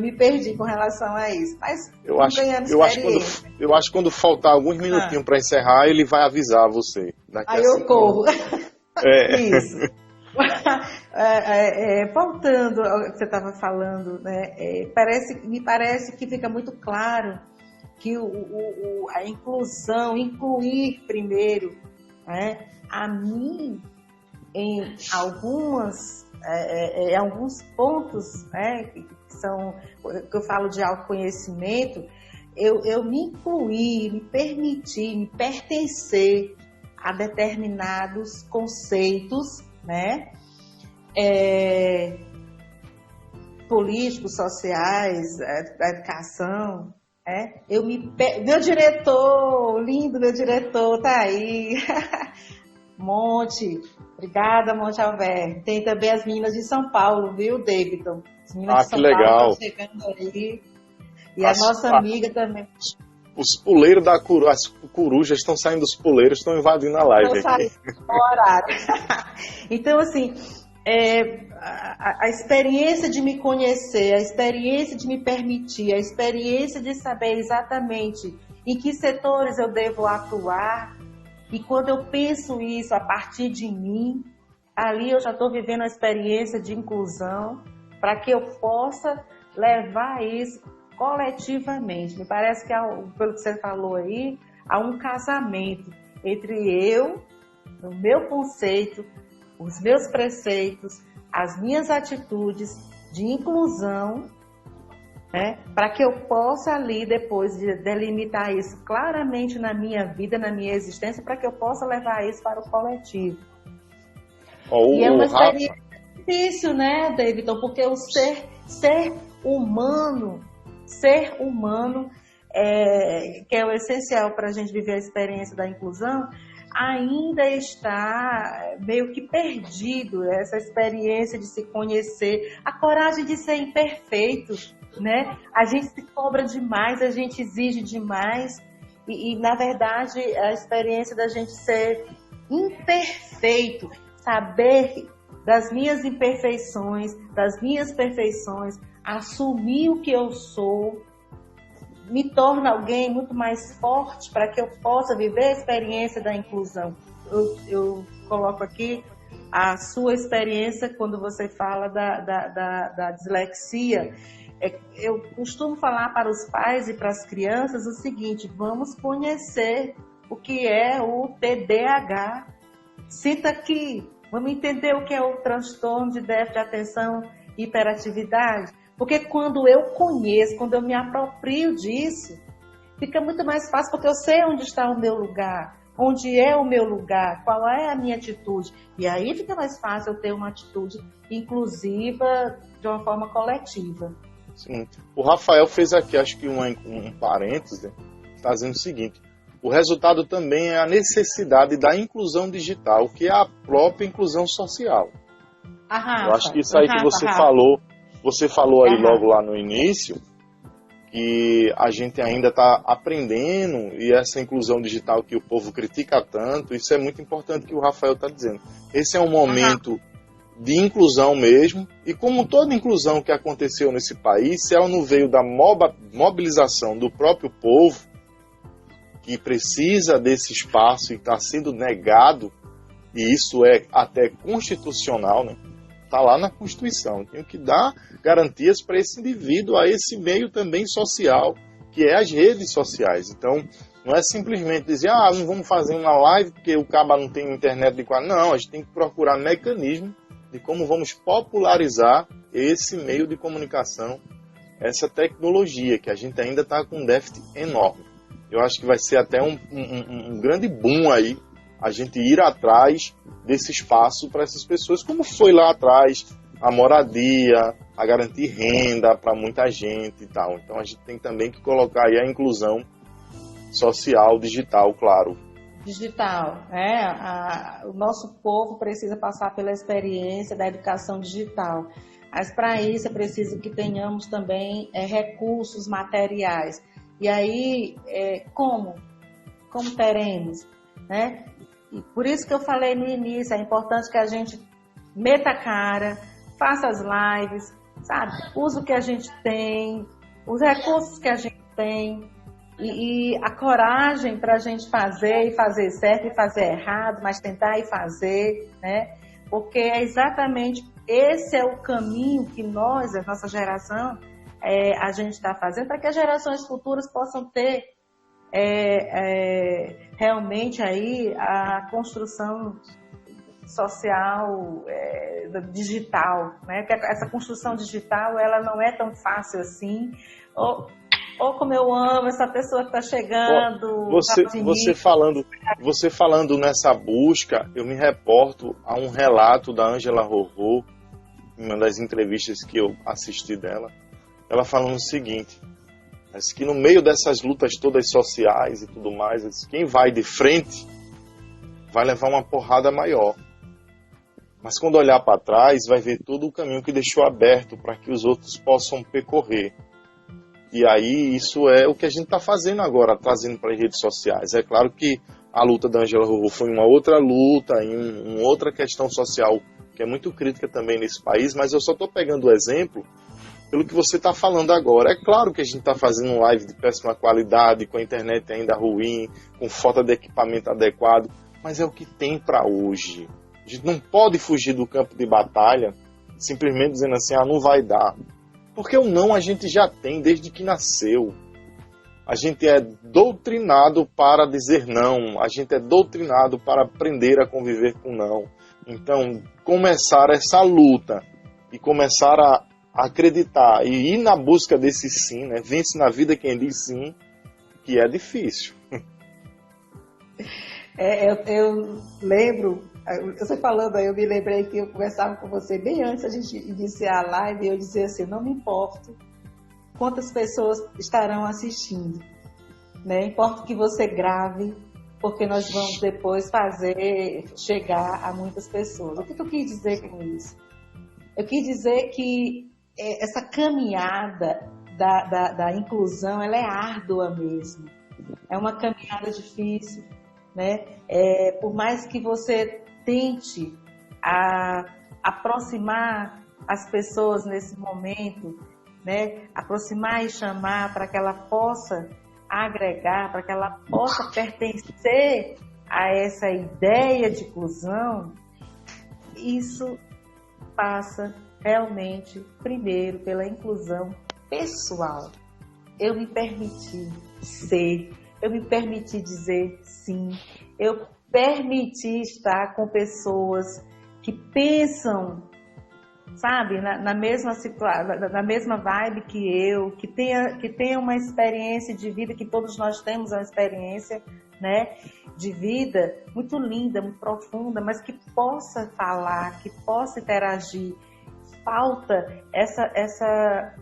me perdi com relação a isso, mas eu acho que quando faltar alguns minutinhos para encerrar, ele vai avisar você. Aí eu corro. Isso. Voltando ao que você estava falando, né, me parece que fica muito claro que a inclusão, incluir primeiro, né, a mim em alguns pontos, né, que eu falo de autoconhecimento, eu me incluir, me permitir, me pertencer a determinados conceitos, né, políticos, sociais, da educação. Meu diretor, lindo meu diretor, tá aí. Monte, obrigada, Monte Alberto. Tem também as meninas de São Paulo, viu, Davidson? As meninas de São que legal. Paulo estão chegando aí. E a nossa amiga também. Os puleiros as corujas estão saindo dos puleiros, estão invadindo a live aqui. Horário. Então, assim, a experiência de me conhecer, a experiência de me permitir, a experiência de saber exatamente em que setores eu devo atuar, e quando eu penso isso a partir de mim, ali eu já estou vivendo a experiência de inclusão para que eu possa levar isso coletivamente. Me parece que, pelo que você falou aí, há um casamento entre eu, o meu conceito, os meus preceitos, as minhas atitudes de inclusão, né, para que eu possa ali depois de delimitar isso claramente na minha vida, na minha existência, para que eu possa levar isso para o coletivo. E é uma experiência difícil, né, Davidson? Porque o ser humano, que é o essencial para a gente viver a experiência da inclusão, ainda está meio que perdido, essa experiência de se conhecer, a coragem de ser imperfeito, né? A gente se cobra demais, a gente exige demais e na verdade a experiência da gente ser imperfeito, saber das minhas imperfeições, das minhas perfeições, assumir o que eu sou, me torna alguém muito mais forte para que eu possa viver a experiência da inclusão. Eu coloco aqui a sua experiência quando você fala da dislexia. Eu costumo falar para os pais e para as crianças o seguinte: vamos conhecer o que é o TDAH. Cita aqui, vamos entender o que é o transtorno de déficit de atenção e hiperatividade. Porque quando eu conheço, quando eu me aproprio disso, fica muito mais fácil, porque eu sei onde está o meu lugar, onde é o meu lugar, qual é a minha atitude. E aí fica mais fácil eu ter uma atitude inclusiva de uma forma coletiva. Sim. O Rafael fez aqui, acho que um parêntese, está dizendo o seguinte: o resultado também é a necessidade da inclusão digital, que é a própria inclusão social. Eu acho que isso aí que você falou aí logo lá no início, que a gente ainda está aprendendo, e essa inclusão digital que o povo critica tanto, isso é muito importante que o Rafael está dizendo. Esse é um momento de inclusão mesmo, e como toda inclusão que aconteceu nesse país, se ela não veio da mobilização do próprio povo, que precisa desse espaço e está sendo negado, e isso é até constitucional, né? Está lá na Constituição. Tem que dar garantias para esse indivíduo, a esse meio também social, que é as redes sociais. Então, não é simplesmente dizer, não vamos fazer uma live porque o caba não tem internet de qualidade. Não, a gente tem que procurar mecanismo de como vamos popularizar esse meio de comunicação, essa tecnologia, que a gente ainda está com um déficit enorme. Eu acho que vai ser até um grande boom aí, a gente ir atrás desse espaço para essas pessoas, como foi lá atrás a moradia, a garantir renda para muita gente e tal. Então a gente tem também que colocar aí a inclusão social, digital, claro. Digital, o nosso povo precisa passar pela experiência da educação digital, mas para isso é preciso que tenhamos também recursos materiais. E aí, como? como teremos, né? E por isso que eu falei no início, é importante que a gente meta a cara, faça as lives, sabe? Use o que a gente tem, os recursos que a gente tem e a coragem para a gente fazer e fazer certo e fazer errado, mas tentar e fazer, né? Porque é exatamente esse é o caminho que nós, a nossa geração, a gente está fazendo para que as gerações futuras possam ter realmente aí a construção social digital, né? Que essa construção digital ela não é tão fácil assim. Ou como eu amo essa pessoa que está chegando. Você falando nessa busca, eu me reporto a um relato da Ângela Rorô, em uma das entrevistas que eu assisti dela, ela falando o seguinte, que no meio dessas lutas todas sociais e tudo mais, quem vai de frente vai levar uma porrada maior. Mas quando olhar para trás, vai ver todo o caminho que deixou aberto para que os outros possam percorrer. E aí isso é o que a gente está fazendo agora, trazendo para as redes sociais. É claro que a luta da Ângela Rorô foi uma outra luta, em uma outra questão social que é muito crítica também nesse país, mas eu só estou pegando o exemplo pelo que você está falando agora. É claro que a gente está fazendo um live de péssima qualidade, com a internet ainda ruim, com falta de equipamento adequado, mas é o que tem para hoje. A gente não pode fugir do campo de batalha simplesmente dizendo assim, não vai dar. Porque o não a gente já tem desde que nasceu. A gente é doutrinado para dizer não, a gente é doutrinado para aprender a conviver com não. Então, começar essa luta e começar a acreditar e ir na busca desse sim, né? Vence na vida quem diz sim, que é difícil. Eu lembro, você falando aí, eu me lembrei que eu conversava com você bem antes da gente iniciar a live e eu dizia assim, não me importo quantas pessoas estarão assistindo, né? Importa que você grave, porque nós vamos depois fazer chegar a muitas pessoas. O que eu quis dizer com isso? Eu quis dizer que essa caminhada da inclusão, ela é árdua mesmo. É uma caminhada difícil, né? Por mais que você tente aproximar as pessoas nesse momento, né? Aproximar e chamar para que ela possa agregar, para que ela possa pertencer a essa ideia de inclusão, isso passa realmente, primeiro, pela inclusão pessoal. Eu me permiti ser, eu me permiti dizer sim, eu permiti estar com pessoas que pensam, sabe, na mesma situação, na mesma vibe que eu, que tenha uma experiência de vida, que todos nós temos uma experiência, né, de vida muito linda, muito profunda, mas que possa falar, que possa interagir. Falta essa,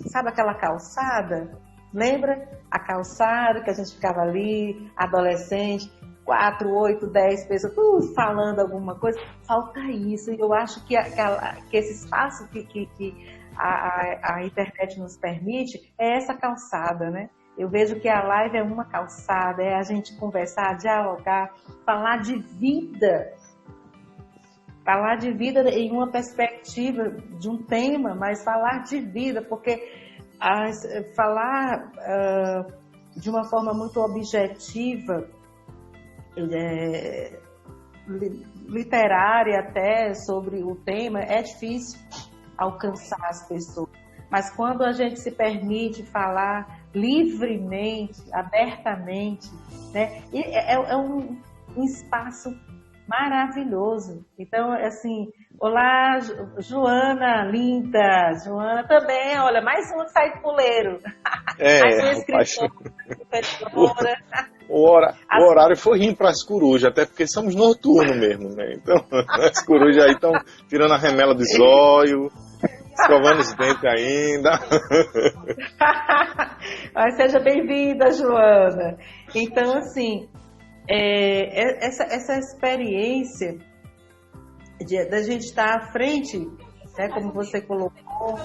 sabe aquela calçada? Lembra? A calçada que a gente ficava ali, adolescente, 4, 8, 10 pessoas, tudo falando alguma coisa, falta isso. E eu acho que esse espaço que a internet nos permite é essa calçada, né? Eu vejo que a live é uma calçada, é a gente conversar, dialogar, falar de vida em uma perspectiva de um tema, mas falar de vida, porque falar de uma forma muito objetiva, literária até sobre o tema, é difícil alcançar as pessoas. Mas quando a gente se permite falar livremente, abertamente, né, é um espaço maravilhoso. Então, assim, olá, Joana, linda, Joana também, olha, mais uma que sai do puleiro. Mais uma escritora. O horário foi rindo para as corujas, até porque somos noturnos mesmo, né? Então, as corujas aí estão tirando a remela dos olhos, escovando os dentes ainda. Mas seja bem-vinda, Joana. Então, assim, essa experiência da gente estar à frente, né, como você colocou,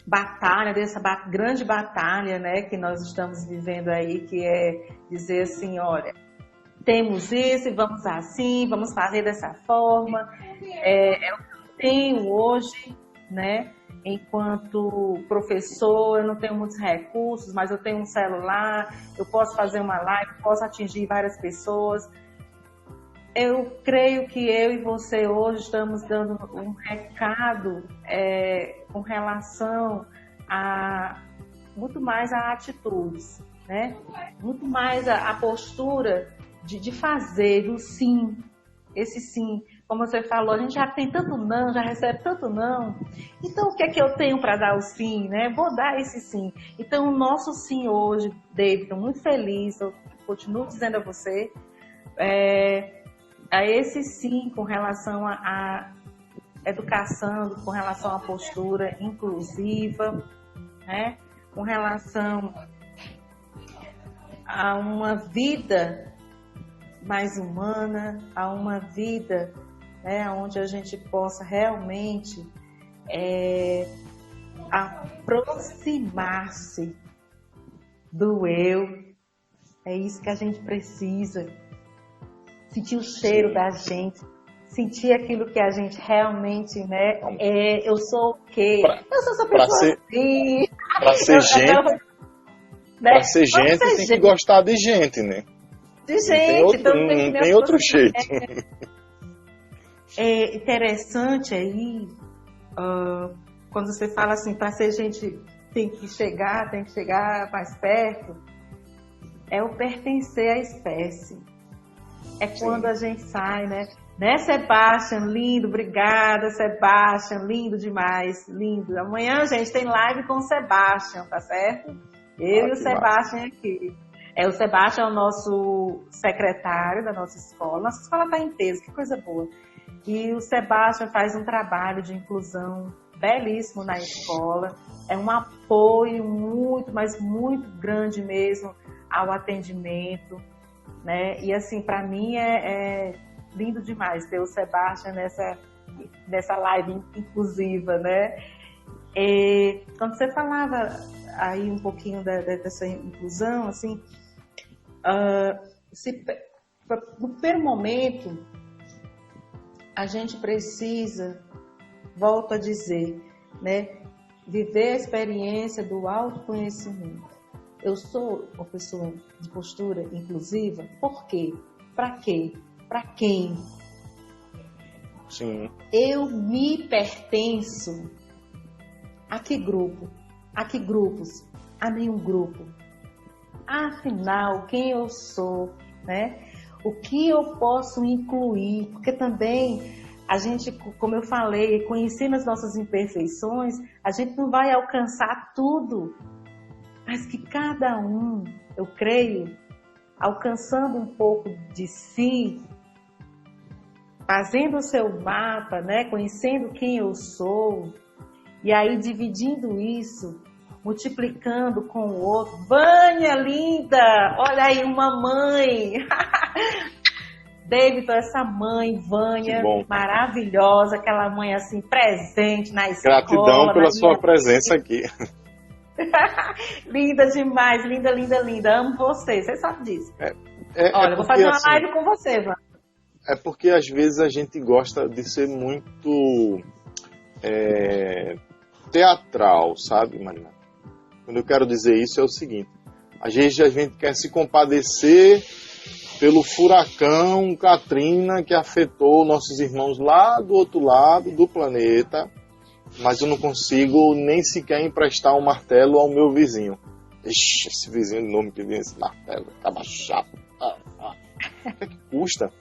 batalha, dessa grande batalha, né, que nós estamos vivendo aí, que é dizer assim, olha, temos isso e vamos assim, vamos fazer dessa forma. É o que eu tenho hoje, né? Enquanto professor, eu não tenho muitos recursos, mas eu tenho um celular, eu posso fazer uma live, posso atingir várias pessoas. Eu creio que eu e você hoje estamos dando um recado com relação a muito mais a atitudes, né? Muito mais a postura de fazer, do sim, esse sim. Como você falou, a gente já tem tanto não, já recebe tanto não. Então, o que é que eu tenho para dar o sim, né? Vou dar esse sim. Então, o nosso sim hoje, David, estou muito feliz, eu continuo dizendo a você, a esse sim com relação à educação, com relação à postura inclusiva, né? Com relação a uma vida mais humana, a uma vida, né, onde a gente possa realmente aproximar-se do eu. É isso que a gente precisa. Sentir o cheiro da gente, sentir aquilo que a gente realmente, né? Eu sou o quê? Eu sou essa pessoa assim. Para ser gente, né? Para ser gente tem que gostar de gente, né? De gente. Não tem outro jeito. É interessante aí, quando você fala assim, para ser gente tem que chegar mais perto, é o pertencer à espécie. É quando a gente sai, né? Né, Sebastian? Lindo, obrigada, Sebastian, lindo demais, lindo. Amanhã, gente, tem live com o Sebastian, tá certo? Eu e o Sebastian aqui. O Sebastian é o nosso secretário da nossa escola. Nossa escola está em peso, que coisa boa. E o Sebastian faz um trabalho de inclusão belíssimo na escola. É um apoio muito, mas muito grande mesmo ao atendimento, né? E assim, para mim é lindo demais ter o Sebastian nessa live inclusiva, né? Quando você falava aí um pouquinho dessa inclusão, assim, no primeiro momento, a gente precisa, volto a dizer, né, viver a experiência do autoconhecimento. Eu sou uma pessoa de postura inclusiva, por quê? Para quê? Para quem? Sim. Eu me pertenço a que grupo? A que grupos? A nenhum grupo. Afinal, quem eu sou, né? O que eu posso incluir? Porque também a gente, como eu falei, conhecendo as nossas imperfeições, a gente não vai alcançar tudo. Mas que cada um, eu creio, alcançando um pouco de si, fazendo o seu mapa, né? Conhecendo quem eu sou, e aí dividindo isso, multiplicando com o outro. Vânia, linda! Olha aí, uma mãe! David, essa mãe, Vânia, maravilhosa, aquela mãe assim, presente na escola. Gratidão pela sua presença aqui. Linda demais, linda, linda, linda. Amo você sabe disso. Olha, vou fazer uma live com você, Vânia. É porque às vezes a gente gosta de ser muito teatral, sabe, Marina? Quando eu quero dizer isso é o seguinte: às vezes a gente quer se compadecer pelo furacão Katrina que afetou nossos irmãos lá do outro lado do planeta, mas eu não consigo nem sequer emprestar um martelo ao meu vizinho. Ixi, esse vizinho de nome que vem esse martelo, acaba chato. O que custa?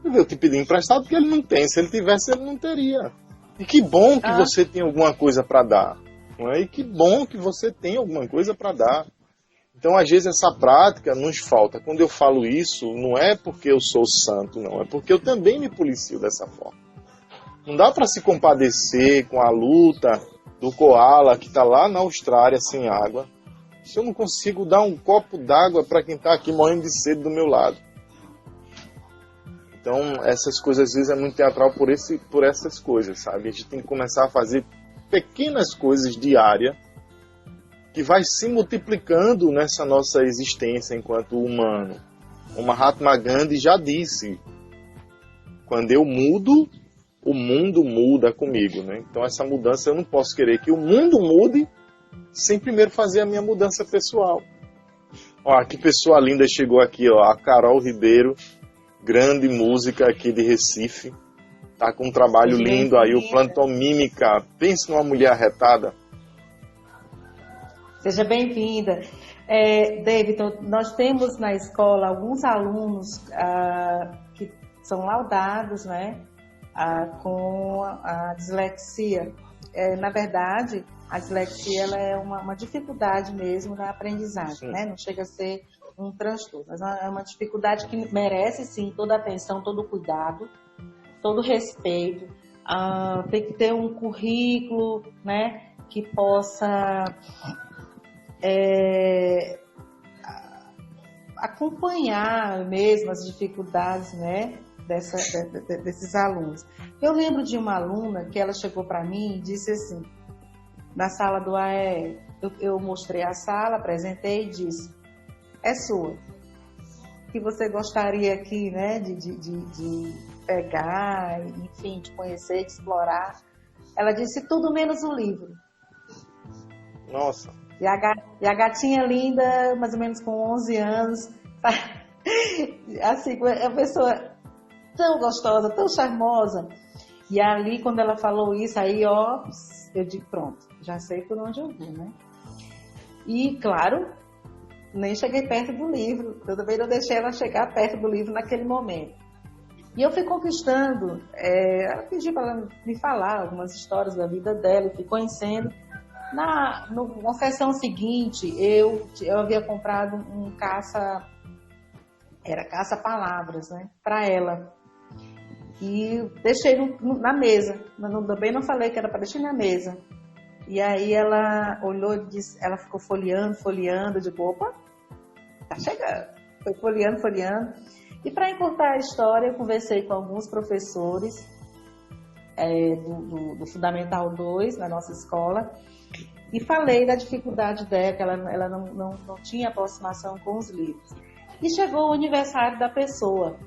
Eu te pedi emprestado porque ele não tem. Se ele tivesse, ele não teria. E que bom que você tem alguma coisa para dar. Não é? E que bom que você tem alguma coisa para dar. Então, às vezes, essa prática nos falta. Quando eu falo isso, não é porque eu sou santo, não. É porque eu também me policio dessa forma. Não dá para se compadecer com a luta do koala que está lá na Austrália sem água, se eu não consigo dar um copo d'água para quem está aqui morrendo de sede do meu lado. Então, essas coisas, às vezes, é muito teatral por essas coisas, sabe? A gente tem que começar a fazer pequenas coisas diárias que vai se multiplicando nessa nossa existência enquanto humano. O Mahatma Gandhi já disse, quando eu mudo, o mundo muda comigo, né? Então essa mudança, eu não posso querer que o mundo mude sem primeiro fazer a minha mudança pessoal. Ó, que pessoa linda chegou aqui, ó, a Carol Ribeiro, grande música aqui de Recife. Tá com um trabalho lindo aí, o Plantão Mímica. Pense numa mulher arretada. Seja bem-vinda. David, nós temos na escola alguns alunos que são laudados, né, com a dislexia. Na verdade, a dislexia ela é uma dificuldade mesmo na aprendizagem, né? Não chega a ser um transtorno, mas é uma dificuldade que merece, sim, toda a atenção, todo o cuidado, todo o respeito. Tem que ter um currículo, né, que possa acompanhar mesmo as dificuldades, né, desses alunos. Eu lembro de uma aluna que ela chegou para mim e disse assim, na sala do AE, eu mostrei a sala, apresentei e disse, é sua. O que você gostaria aqui, né, de pegar, enfim, de conhecer, de explorar? Ela disse, tudo menos o livro. Nossa. E a gatinha linda, mais ou menos com 11 anos, assim, é uma pessoa tão gostosa, tão charmosa. E ali, quando ela falou isso, aí, ó, eu digo, pronto, já sei por onde eu vou, né? E, claro, nem cheguei perto do livro. Eu também não deixei ela chegar perto do livro naquele momento. E eu fui conquistando, ela pediu para ela me falar algumas histórias da vida dela, eu fui conhecendo. Na sessão seguinte, eu havia comprado um caça-palavras, né, para ela. E deixei na mesa, mas também não falei que era para deixar na mesa. E aí ela olhou e disse, ela ficou folheando, de opa, tá chegando. Foi folheando. E para encurtar a história, eu conversei com alguns professores do Fundamental 2, na nossa escola, e falei da dificuldade dela, que ela não tinha aproximação com os livros. E chegou o aniversário da pessoa.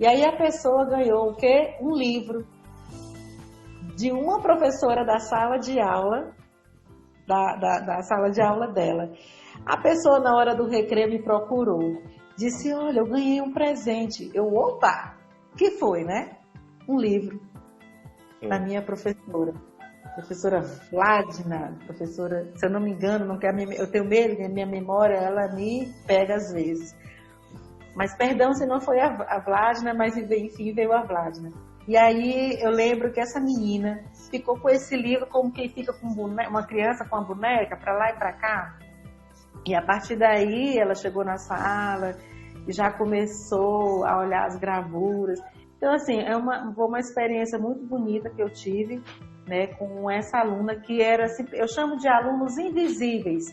E aí a pessoa ganhou o quê? Um livro de uma professora da sala de aula, da sala de aula dela. A pessoa, na hora do recreio, me procurou. Disse, olha, eu ganhei um presente. opa! Que foi, né? Um livro da minha professora. Professora Vladna, professora, se eu não me engano, eu tenho medo que a minha memória, ela me pega às vezes. Mas perdão se não foi a Vladna, mas enfim, veio a Vladna. E aí eu lembro que essa menina ficou com esse livro como quem fica com uma criança com uma boneca, para lá e para cá. E a partir daí ela chegou na sala e já começou a olhar as gravuras. Então, assim, é uma experiência muito bonita que eu tive, né, com essa aluna que era, assim, eu chamo de alunos invisíveis.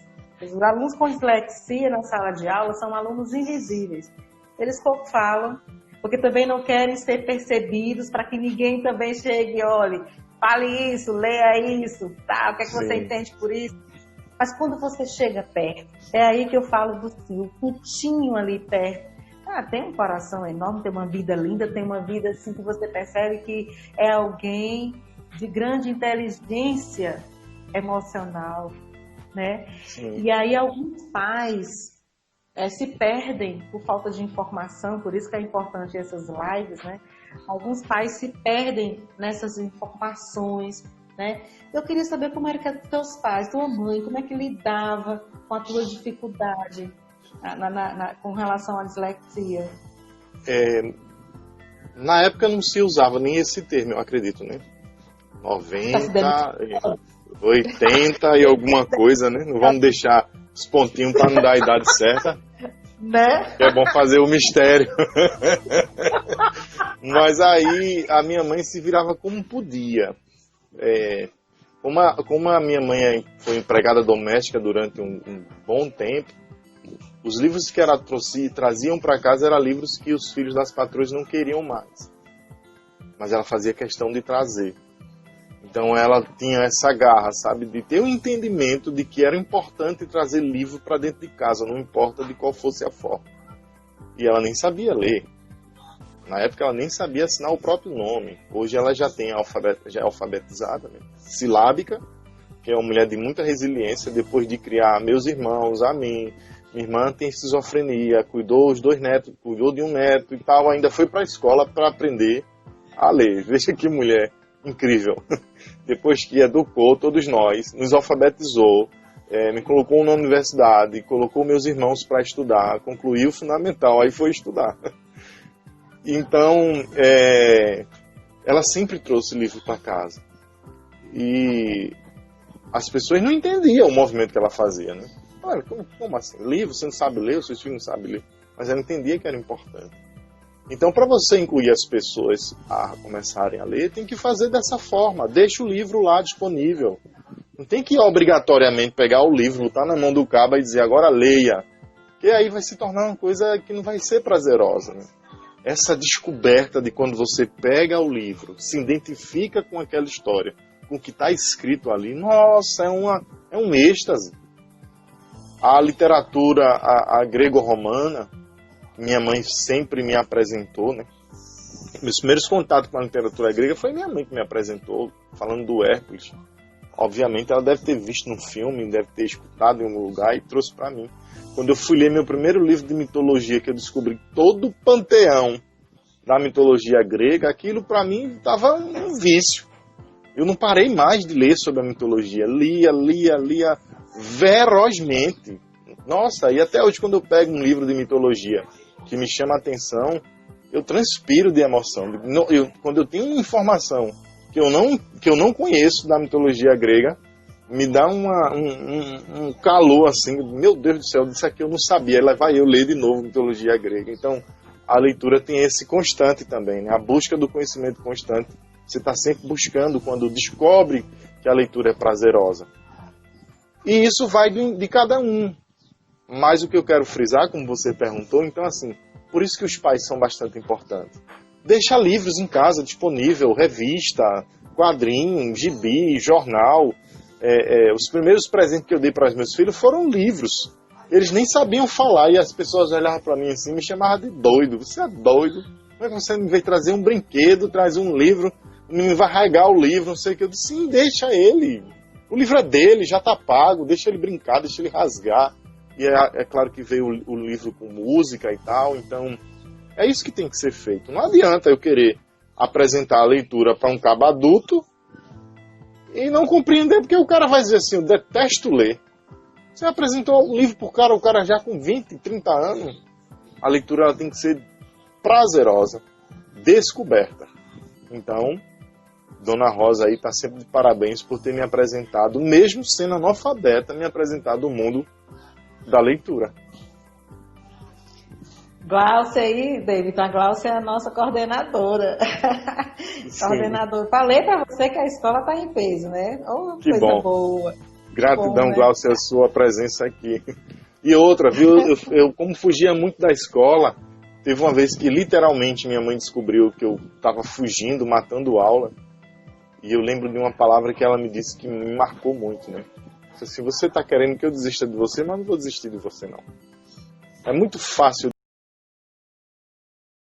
Os alunos com dislexia na sala de aula são alunos invisíveis. Eles pouco falam, porque também não querem ser percebidos, para que ninguém também chegue e olhe, fale isso, leia isso, tá? O que é que você entende por isso? Mas quando você chega perto, é aí que eu falo do sim, o pontinho ali perto. Tem um coração enorme, tem uma vida linda, tem uma vida assim que você percebe que é alguém de grande inteligência emocional, né? Sim. E aí alguns pais se perdem por falta de informação, por isso que é importante essas lives, né? Alguns pais se perdem nessas informações, né? Eu queria saber como era que teus pais, tua mãe, como é que lidava com a tua dificuldade com relação à dislexia. Na época não se usava nem esse termo, eu acredito, né? 90, 80 e alguma coisa, né? Não vamos deixar os pontinhos para não dar a idade certa. Né? É bom fazer o mistério. Mas aí a minha mãe se virava como podia. Como a minha mãe foi empregada doméstica durante um bom tempo, os livros que ela traziam para casa eram livros que os filhos das patroas não queriam mais. Mas ela fazia questão de trazer. Então ela tinha essa garra, sabe, de ter um entendimento de que era importante trazer livro para dentro de casa, não importa de qual fosse a forma. E ela nem sabia ler. Na época ela nem sabia assinar o próprio nome. Hoje ela já é alfabetizada, né? Silábica, que é uma mulher de muita resiliência, depois de criar meus irmãos, a mim. Minha irmã tem esquizofrenia, cuidou os 2 netos, cuidou de um neto e tal, ainda foi para a escola para aprender a ler. Veja que mulher incrível. Depois que educou todos nós, nos alfabetizou, me colocou na universidade, colocou meus irmãos para estudar, concluiu o fundamental, aí foi estudar. Então, ela sempre trouxe livro para casa. E as pessoas não entendiam o movimento que ela fazia, né? Olha, como assim? Livro? Você não sabe ler? Os seus filhos não sabem ler? Mas ela entendia que era importante. Então, para você incluir as pessoas a começarem a ler, tem que fazer dessa forma. Deixa o livro lá disponível. Não tem que obrigatoriamente pegar o livro, botar na mão do cabo e dizer, agora leia. Porque aí vai se tornar uma coisa que não vai ser prazerosa, né? Essa descoberta de quando você pega o livro, se identifica com aquela história, com o que está escrito ali, nossa, é um êxtase. A literatura, a grego-romana, minha mãe sempre me apresentou, né? Meus primeiros contatos com a literatura grega foi minha mãe que me apresentou, falando do Hércules. Obviamente ela deve ter visto num filme, deve ter escutado em algum lugar e trouxe para mim. Quando eu fui ler meu primeiro livro de mitologia, que eu descobri todo o panteão da mitologia grega, aquilo para mim estava um vício. Eu não parei mais de ler sobre a mitologia. Lia ferozmente. Nossa, e até hoje quando eu pego um livro de mitologia que me chama a atenção, eu transpiro de emoção. Quando eu tenho uma informação que eu não conheço da mitologia grega, me dá um calor assim, meu Deus do céu, disso aqui eu não sabia, lá vai eu ler de novo mitologia grega. Então, a leitura tem esse constante também, né? A busca do conhecimento constante. Você está sempre buscando quando descobre que a leitura é prazerosa. E isso vai de cada um. Mas o que eu quero frisar, como você perguntou, então assim, por isso que os pais são bastante importantes. Deixa livros em casa disponível, revista, quadrinho, gibi, jornal. Os primeiros presentes que eu dei para os meus filhos foram livros. Eles nem sabiam falar e as pessoas olhavam para mim assim, me chamavam de doido. Você é doido? Como é que você me veio trazer um brinquedo, traz um livro, me vai rasgar o livro, não sei o que. Eu disse, sim, deixa ele. O livro é dele, já está pago, deixa ele brincar, deixa ele rasgar. E é claro que veio o livro com música e tal, então é isso que tem que ser feito. Não adianta eu querer apresentar a leitura para um cabo adulto e não compreender, porque o cara vai dizer assim, eu detesto ler. Você apresentou o livro para o cara já com 20, 30 anos, a leitura ela tem que ser prazerosa, descoberta. Então, Dona Rosa aí está sempre de parabéns por ter me apresentado, mesmo sendo analfabeta, me apresentado o mundo da leitura. Glaucia aí, David, a Glaucia é a nossa coordenadora. Coordenadora. Falei para você que a escola está em peso, né? Oh, que coisa bom. Boa. Gratidão, bom, né? Glaucia, a sua presença aqui. E outra, viu? Eu como fugia muito da escola, teve uma vez que literalmente minha mãe descobriu que eu estava fugindo, matando aula. E eu lembro de uma palavra que ela me disse que me marcou muito, né? Assim, você está querendo que eu desista de você, mas não vou desistir de você, não. É muito fácil